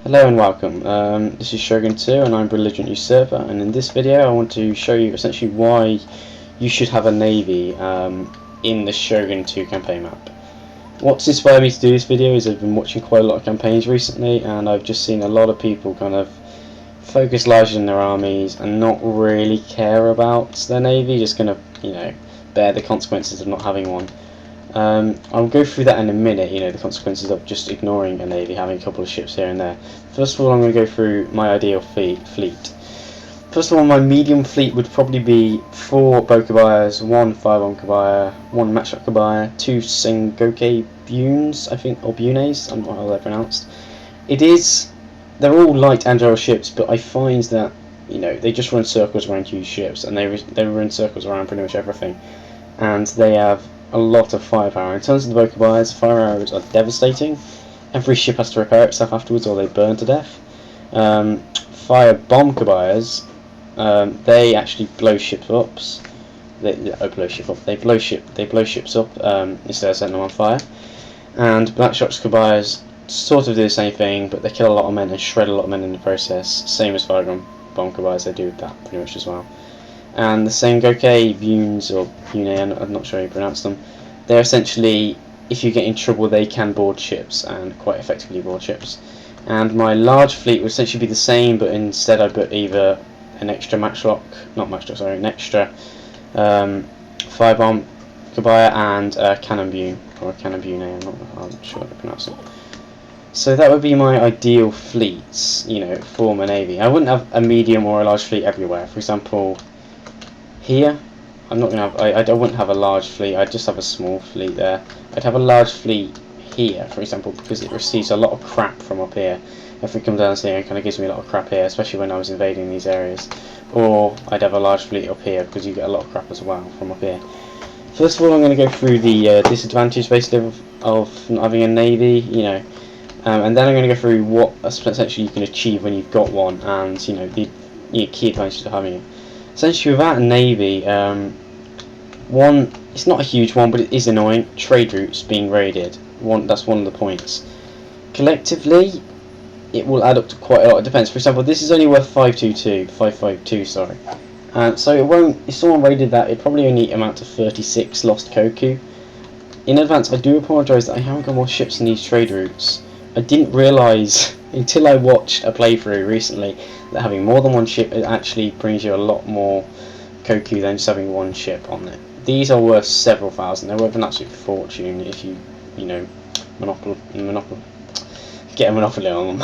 Hello and welcome. This is Shogun 2 and I'm Belligerent Usurper, and in this video I want to show you essentially why you should have a navy in the Shogun 2 campaign map. What's inspired me to do this video is I've been watching quite a lot of campaigns recently, and I've just seen a lot of people kind of focus largely on their armies and not really care about their navy, just kind of, bear the consequences of not having one. I'll go through that in a minute, the consequences of just ignoring a navy, having a couple of ships here and there. First of all, I'm going to go through my ideal fleet. First of all, my medium fleet would probably be 4 Bokabayas, 1 5-on Kabaya, 1 Matchlock Kabaya, 2 Sengoke Bunes, I think, or Bunes, I don't know how they're pronounced. They're all light agile ships, but I find that, they just run circles around huge ships, and they run circles around pretty much everything. And they have a lot of firepower. In terms of the Bokabayas, fire arrows are devastating. Every ship has to repair itself afterwards or they burn to death. Fire bomb Kabayas, they actually blow ships up. They blow ships up instead of setting them on fire. And Black Shock's Kabayas sort of do the same thing, but they kill a lot of men and shred a lot of men in the process. Same as fire bomb Kabayas, they do that pretty much as well. And the Sengoke Bunes, or Bune, I'm not sure how you pronounce them, they're essentially, if you get in trouble, they can board ships, and quite effectively board ships. And my large fleet would essentially be the same, but instead I put either an extra an extra firebomb Kabaya and a cannon Bune, or a cannon Bune, I'm not sure how to pronounce it. So that would be my ideal fleets, for my navy. I wouldn't have a medium or a large fleet everywhere. For example, here, I wouldn't have a large fleet. I'd just have a small fleet there. I'd have a large fleet here, for example, because it receives a lot of crap from up here. If we come down here, it kind of gives me a lot of crap here, especially when I was invading these areas. Or I'd have a large fleet up here because you get a lot of crap as well from up here. First of all, I'm going to go through the disadvantage basically of not having a navy, and then I'm going to go through what essentially you can achieve when you've got one, and the key advantages of having it. Essentially, without a navy, it's not a huge one, but it is annoying. Trade routes being raided. That's one of the points. Collectively, it will add up to quite a lot. It depends. For example, this is only worth 552, sorry. So it won't. If someone raided that, it probably only amount to 36 lost Koku. In advance, I do apologise that I haven't got more ships in these trade routes. I didn't realise until I watched a playthrough recently that having more than one ship, it actually brings you a lot more Koku than just having one ship on it. These are worth several thousand. They're worth an absolute fortune if you get a monopoly on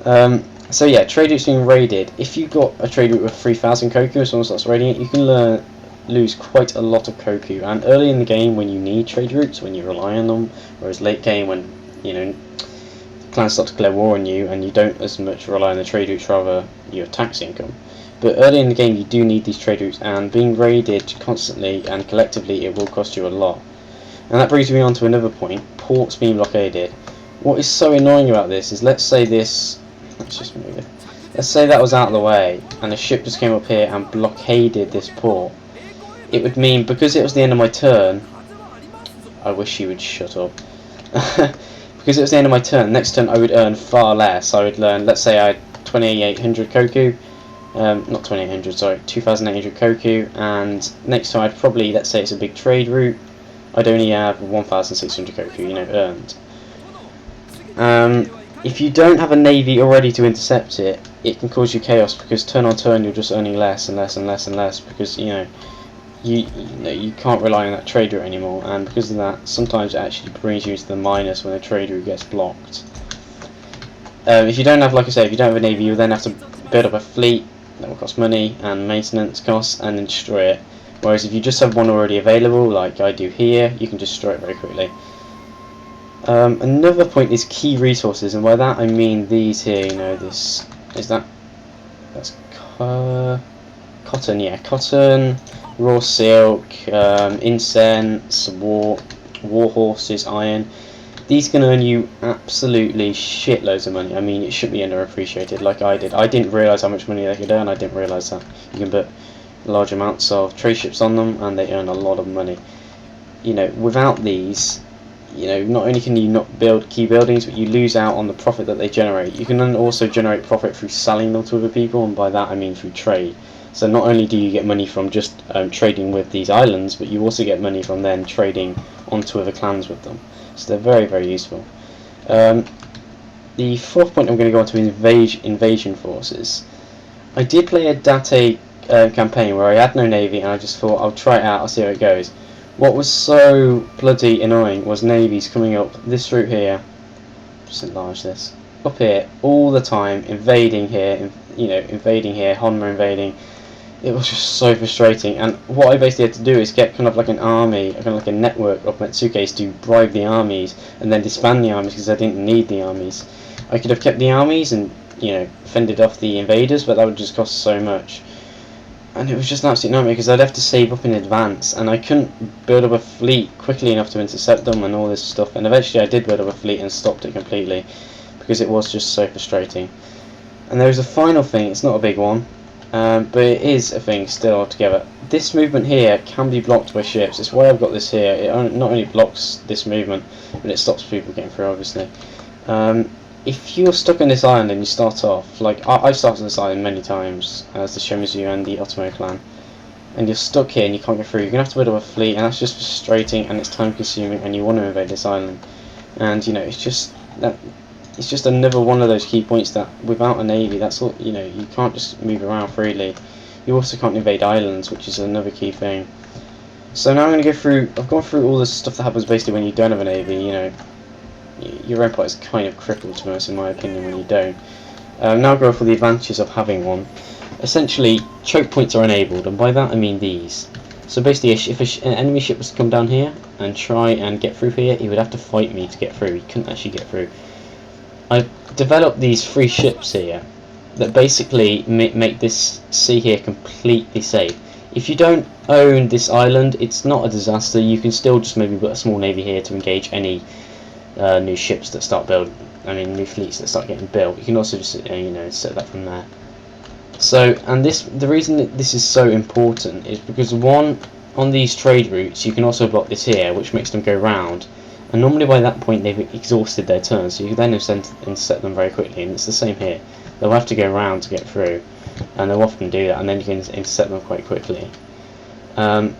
them. So yeah, trade routes being raided. If you got a trade route with 3,000 Koku and someone starts raiding it, you can lose quite a lot of Koku. And early in the game, when you need trade routes, when you rely on them, whereas late game, when clans start to declare war on you and you don't as much rely on the trade routes, rather your tax income. But early in the game you do need these trade routes, and being raided constantly and collectively it will cost you a lot. And that brings me on to another point, ports being blockaded. What is so annoying about this is, let's say that was out of the way and a ship just came up here and blockaded this port. It would mean, because it was the end of my turn, I wish you would shut up. Because it was the end of my turn, next turn I would earn far less. I would learn, let's say I had 2,800 Koku, not 2,800, sorry, 2,800 Koku, and next time I'd probably, let's say it's a big trade route, I'd only have 1,600 Koku, earned. If you don't have a navy already to intercept it, it can cause you chaos, because turn on turn you're just earning less and less and less and less, because you can't rely on that trade route anymore, and because of that, sometimes it actually brings you to the minus when a trade route gets blocked. If you don't have, like I say, if you don't have a navy, you'll then have to build up a fleet that will cost money and maintenance costs, and then destroy it. Whereas if you just have one already available, like I do here, you can destroy it very quickly. Another point is key resources, and by that I mean these here. That's cotton, yeah, cotton, raw silk, incense, war horses, iron. These can earn you absolutely shitloads of money. I mean, it shouldn't be underappreciated like I did. I didn't realise how much money they could earn. I didn't realise that you can put large amounts of trade ships on them and they earn a lot of money. Without these, you know, not only can you not build key buildings, but you lose out on the profit that they generate. You can then also generate profit through selling them to other people, and by that I mean through trade. So not only do you get money from just trading with these islands, but you also get money from then trading onto other clans with them. So they're very, very useful. The fourth point I'm going to go on to is invasion forces. I did play a Date campaign where I had no navy, and I just thought I'll try it out, I'll see how it goes. What was so bloody annoying was navies coming up this route here, just enlarge this, up here all the time, invading here, invading here, Honma invading. It was just so frustrating, and what I basically had to do is get kind of like an army, kind of like a network of Metsukes to bribe the armies, and then disband the armies because I didn't need the armies. I could have kept the armies and, fended off the invaders, but that would just cost so much. And it was just an absolute nightmare because I'd have to save up in advance, and I couldn't build up a fleet quickly enough to intercept them and all this stuff. And eventually I did build up a fleet and stopped it completely because it was just so frustrating. And there's a final thing, it's not a big one, but it is a thing still altogether. This movement here can be blocked by ships. It's why I've got this here. It not only blocks this movement, but it stops people getting through, obviously. If you're stuck on this island and you start off, like I've started on this island many times as the Shimizu and the Otomo clan, and you're stuck here and you can't get through, you're going to have to build up a fleet, and that's just frustrating and it's time consuming, and you want to invade this island. And it's just another one of those key points that without a navy, that's all, you can't just move around freely. You also can't invade islands, which is another key thing. So now I'm going to go through, I've gone through all the stuff that happens basically when you don't have a navy. Your empire is kind of crippled, to be honest, in my opinion, when you don't. Now I'll go for the advantages of having one. Essentially, choke points are enabled, and by that I mean these. So basically, if an enemy ship was to come down here and try and get through here, he would have to fight me to get through. He couldn't actually get through. I've developed these 3 ships here that basically make this sea here completely safe. If you don't own this island, it's not a disaster. You can still just maybe put a small navy here to engage any new ships that start new fleets that start getting built. You can also just set that from there. So, and the reason that this is so important is because on these trade routes you can also block this here, which makes them go round, and normally by that point they've exhausted their turn, so you can then intercept them very quickly. And it's the same here. They'll have to go round to get through, and they'll often do that, and then you can intercept them quite quickly. 2,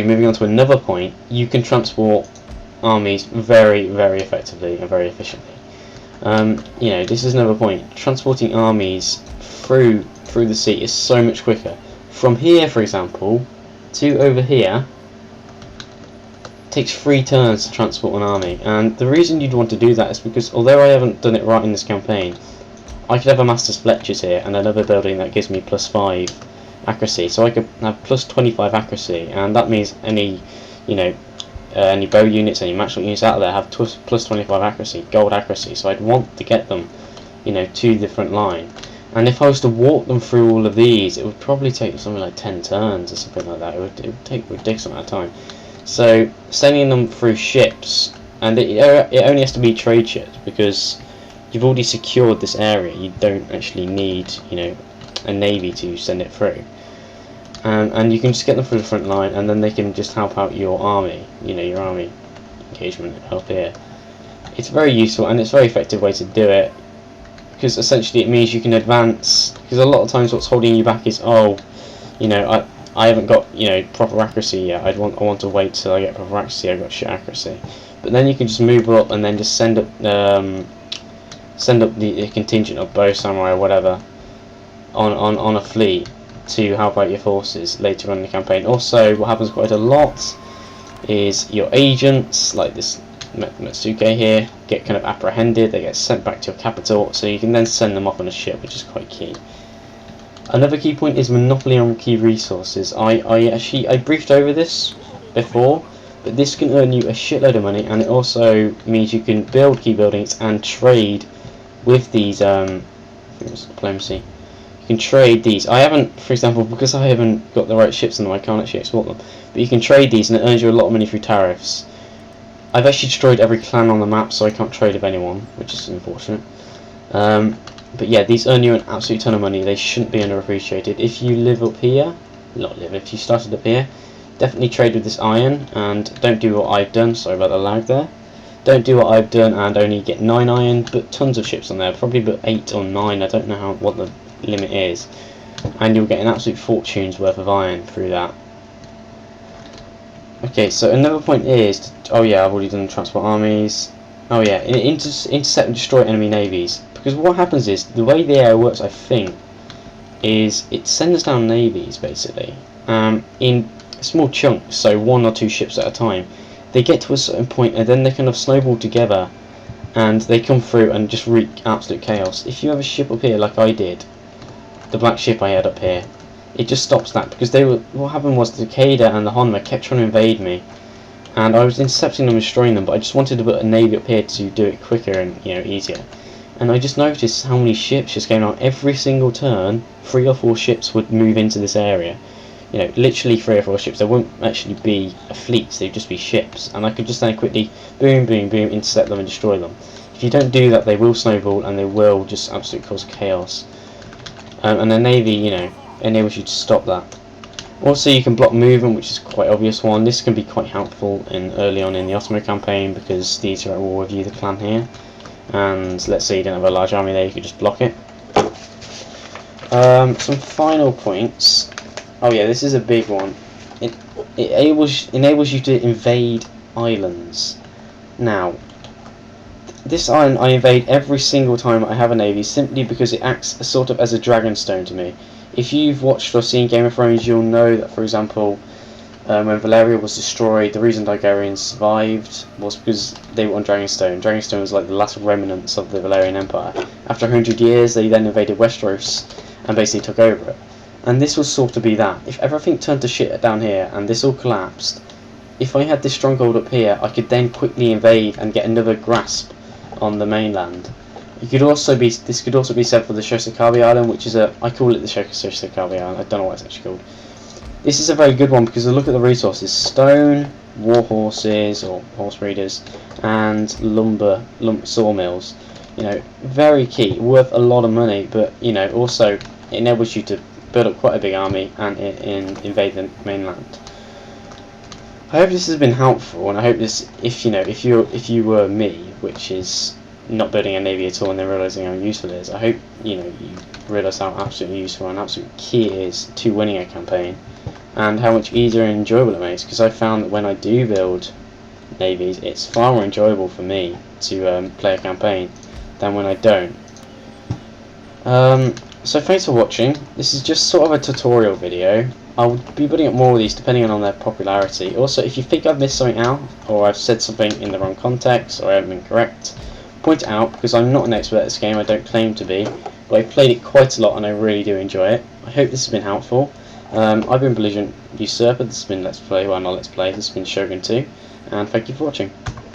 moving on to another point, you can transport armies very, very effectively and very efficiently. This is another point. Transporting armies through the sea is so much quicker. From here, for example, to over here, it takes 3 turns to transport an army. And the reason you'd want to do that is because although I haven't done it right in this campaign, I could have a Master's Fletchers here and another building that gives me +5 accuracy. So I could have +25 accuracy, and that means any bow units, any matchlock units out there have +25 accuracy, gold accuracy, so I'd want to get them, to the front line. And if I was to walk them through all of these, it would probably take something like 10 turns or something like that. It would take a ridiculous amount of time. So sending them through ships, and it only has to be trade ships, because you've already secured this area. You don't actually need, a navy to send it through. And you can just get them through the front line, and then they can just help out your army, your army engagement help here. It's very useful, and it's a very effective way to do it, because essentially it means you can advance, because a lot of times what's holding you back is, I haven't got, proper accuracy yet, I want to wait till I get proper accuracy, I've got shit accuracy. But then you can just move up and then just send up the contingent of bow samurai or whatever on a fleet to help out your forces later on in the campaign. Also, what happens quite a lot is your agents, like this Metsuke here, get kind of apprehended, they get sent back to your capital, so you can then send them off on a ship, which is quite key. Another key point is monopoly on key resources. I briefed over this before, but this can earn you a shitload of money, and it also means you can build key buildings and trade with these I think it was diplomacy. You can trade these. I haven't, for example, because I haven't got the right ships in them, I can't actually export them. But you can trade these, and it earns you a lot of money through tariffs. I've actually destroyed every clan on the map, so I can't trade with anyone, which is unfortunate. But yeah, these earn you an absolute ton of money. They shouldn't be underappreciated. If you live up here, if you started up here, definitely trade with this iron, and don't do what I've done. Sorry about the lag there. Don't do what I've done and only get 9 iron, but tons of ships on there, probably about 8 or 9, I don't know what the limit is, and you'll get an absolute fortune's worth of iron through that. Okay, so another point is, oh yeah, I've already done transport armies. Oh yeah, intercept and destroy enemy navies, because what happens is, the way the air works, I think, is it sends down navies basically in small chunks, so 1 or 2 ships at a time. They get to a certain point and then they kind of snowball together and they come through and just wreak absolute chaos. If you have a ship up here like I did, the black ship I had up here, it just stops that, because what happened was the Takeda and the Honma kept trying to invade me and I was intercepting them and destroying them, but I just wanted to put a navy up here to do it quicker and easier. And I just noticed how many ships just came out every single turn. 3 or 4 ships would move into this area. Literally 3 or 4 ships. There wouldn't actually be a fleet, they'd just be ships. And I could just then quickly boom, boom, boom, intercept them and destroy them. If you don't do that, they will snowball and they will just absolutely cause chaos. And the navy, enables you to stop that. Also, you can block movement, which is quite an obvious one. This can be quite helpful early on in the Ottoman campaign, because these are at war with you, the clan here. And let's say you don't have a large army there, you could just block it. Some final points. Oh yeah, this is a big one. It enables you to invade islands. Now, this island I invade every single time I have a navy, simply because it acts sort of as a dragon stone to me. If you've watched or seen Game of Thrones, you'll know that, for example, when Valeria was destroyed, the reason Targaryens survived was because they were on Dragonstone. Dragonstone was like the last remnants of the Valerian Empire. After 100 years, they then invaded Westeros and basically took over it. And this was sort of be that. If everything turned to shit down here and this all collapsed, if I had this stronghold up here, I could then quickly invade and get another grasp on the mainland. This could also be said for the Shoshikabe Island, which is I call it the Shoshikabe Island. I don't know what it's actually called. This is a very good one because look at the resources: stone, war horses or horse breeders, and lumber sawmills. Very key, worth a lot of money, but also it enables you to build up quite a big army and invade the mainland. I hope this has been helpful, and I hope this, if you were me, which is not building a navy at all and then realising how useful it is, I hope you realise how absolutely useful and absolutely key it is to winning a campaign, and how much easier and enjoyable it makes, because I found that when I do build navies, it's far more enjoyable for me to play a campaign than when I don't. So thanks for watching. This is just sort of a tutorial video. I'll be putting up more of these depending on their popularity. Also, if you think I've missed something out, or I've said something in the wrong context, or I haven't been correct, point it out, because I'm not an expert at this game, I don't claim to be, but I've played it quite a lot and I really do enjoy it. I hope this has been helpful. I've been Belligerent Usurper, this has been Let's Play, well not Let's Play, this has been Shogun 2, and thank you for watching.